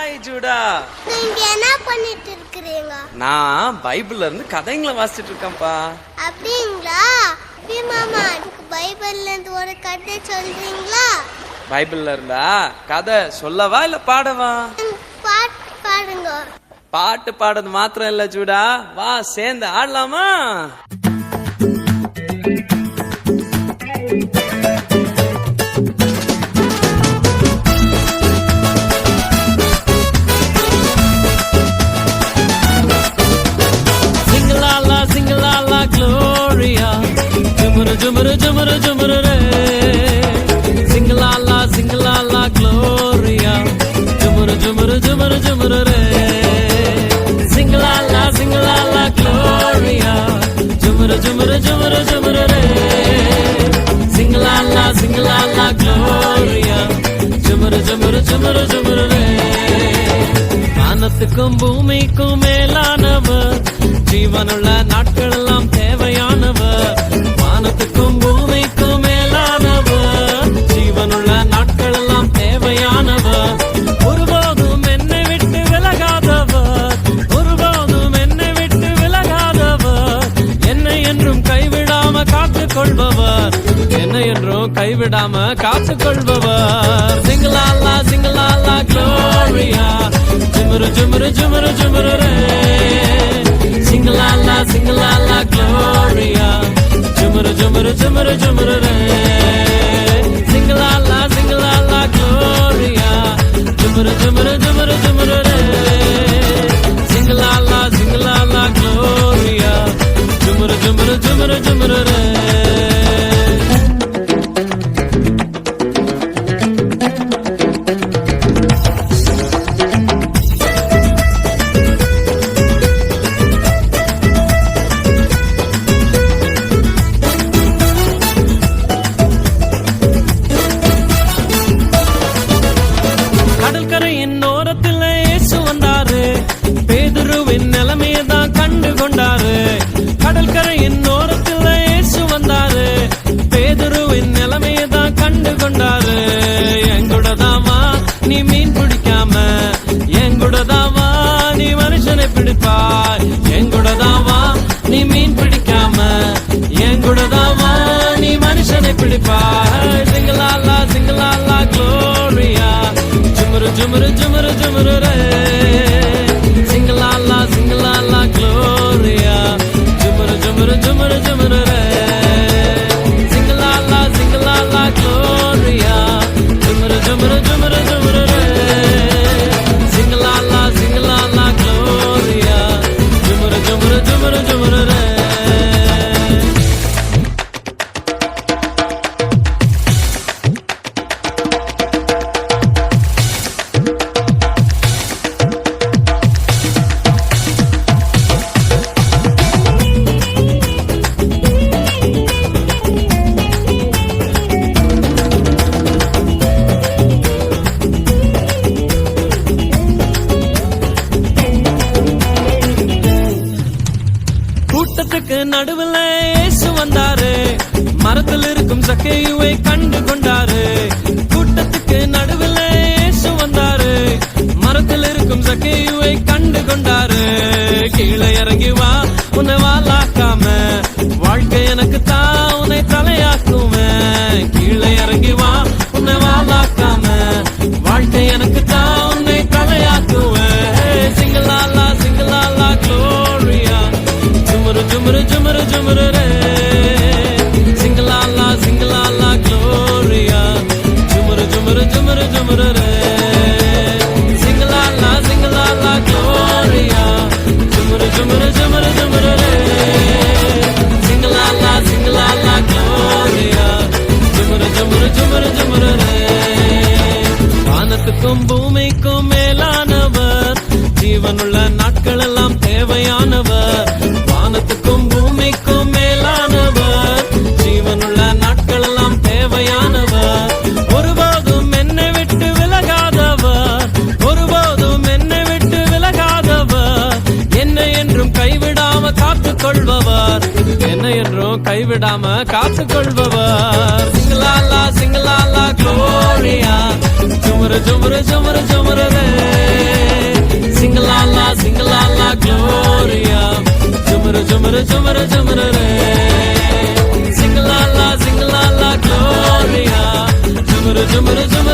Hi Judah. நீங்க என்ன பண்ணிட்டு இருக்கீங்க? நான் பைபிள்ல இருந்து கதைங்களை வாசிச்சிட்டு இருக்கேன்ப்பா. அப்படிங்களா? மாமா, பைபிள்ல இருந்து ஒரு கதை சொல்றீங்களா? பைபிள்ல இருந்தா கதை சொல்லவா இல்ல பாடவா? பாட்டு பாடுங்க. பாட்டு பாடுறது மாத்திரம் இல்ல ஜூடா, வா சேர்ந்து ஆடலாமா? Jumru jumru jumru re, sing la la gloria. Jumru jumru jumru jumru re, sing la la gloria. Jumru jumru jumru jumru re, sing la la gloria. Jumru jumru jumru jumru re. வானத்துக்கும் பூமிக்கும் மேலானவர், ஜீவனுள்ள நாட்கள் எல்லாம் தேவையானவர். வானத்துக்கும் பூமிக்கும் மேலானவர், ஜீவனுள்ள நாட்கள் எல்லாம் தேவையானவர். ஒருபோதும் என்னை விட்டு விலகாதவர், ஒருபோதும் என்னை விட்டு விலகாதவர். என்னை என்றும் கைவிடாம காத்துக் கொள்பவர், என்னை என்றும் கைவிடாம காத்துக் கொள்பவர். சிங்கலாலா சிங்கலாலா Gloria. Jumru jumru jumru jumru re, sing la la gloria. Jumru jumru jumru jumru re, sing la la gloria. Jumru jumru jumru jumru re, sing la la gloria. Jumru jumru jumru jumru re. கடற்கரையின் ஓரத்தில் இயேசு வந்தாரு, பேதுருவின் நிலைமையதான் கண்டு கொண்டாரு. கடற்கரையின் ஓரத்தில் இயேசு வந்தாரு, பேதுருவின் நிலைமையதான் கண்டு கொண்டாரு. எங்கூடதாவா நீ மீன் பிடிக்காம, எங்கூடதாவா நீ மனுஷனை பிடிப்பாய். எங்கூடதாவா நீ மீன் பிடிக்காம, எங்கூடதாவா நீ மனுஷனை பிடிப்பாய். சிங்கலாலா சிங்கலாலா Gloria. Jumru jumru jumru jumru re, sing la la gloria. Jumru jumru jumru jumru re, sing la la gloria. Jumru jumru jumru jumru re, sing la la gloria. Jumru jumru jumru jumru re. கூட்டத்துக்கு நடுவில் இயேசு வந்தாரு, மரத்தில் இருக்கும் சக்கேயுவை கண்டு கொண்டாரு. கூட்டத்துக்கு நடுவில் இயேசு வந்தாரு, மரத்தில் இருக்கும் சக்கேயுவை கண்டு கொண்டாரு. கீழே இறங்கி வா, உன்னை வாலாக்காம, வாழ்க்கை எனக்கு தான் உன்னை தலையாக்குவேன். கீழே இறங்கி வா, உன்னை வாலாக்காம, வாழ்க்கை எனக்கு தான் உன்னை தலையாக்குவேன். சிங்கலாலா சிங்கலாலா Gloria. Jumru jumru jumru jumru re, sing la la gloria. Jumru jumru jumru jumru re, sing la la gloria. Jumru jumru jumru jumru re, sing la la gloria. Jumru jumru jumru jumru re. வானத்துக்கும் பூமிக்கும் மேலானவர், ஜீவனுள்ள நாட்கள் எல்லாம் தேவையானவர். வானத்துக்கும் பூமிக்கும் மேலானவர், ஜீவனுள்ள நாட்கள் எல்லாம் தேவையானவர். ஒருபோதும் என்னை விட்டு விலகாதவர், ஒருபோதும் என்னை விட்டு விலகாதவர். என்னை என்றும் கைவிடாம காத்துக் கொள்பவர், என்னை என்றும் என்றும் கைவிடாம காத்துக்கொள்பவர். சிங்கலாலா சிங்கலாலா க்ளோரியா, ஜுமுரு ஜுமுரு ஜுமுரு ஜுமுரு ரே. சிங்கலாலா சிங்கலாலா க்ளோரியா, ஜுமுரு ஜுமுரு ஜுமுரு ஜுமுரு ரே. சிங்கலாலா சிங்கலாலா க்ளோரியா, ஜுமுரு ஜுமுரு ஜுமுரு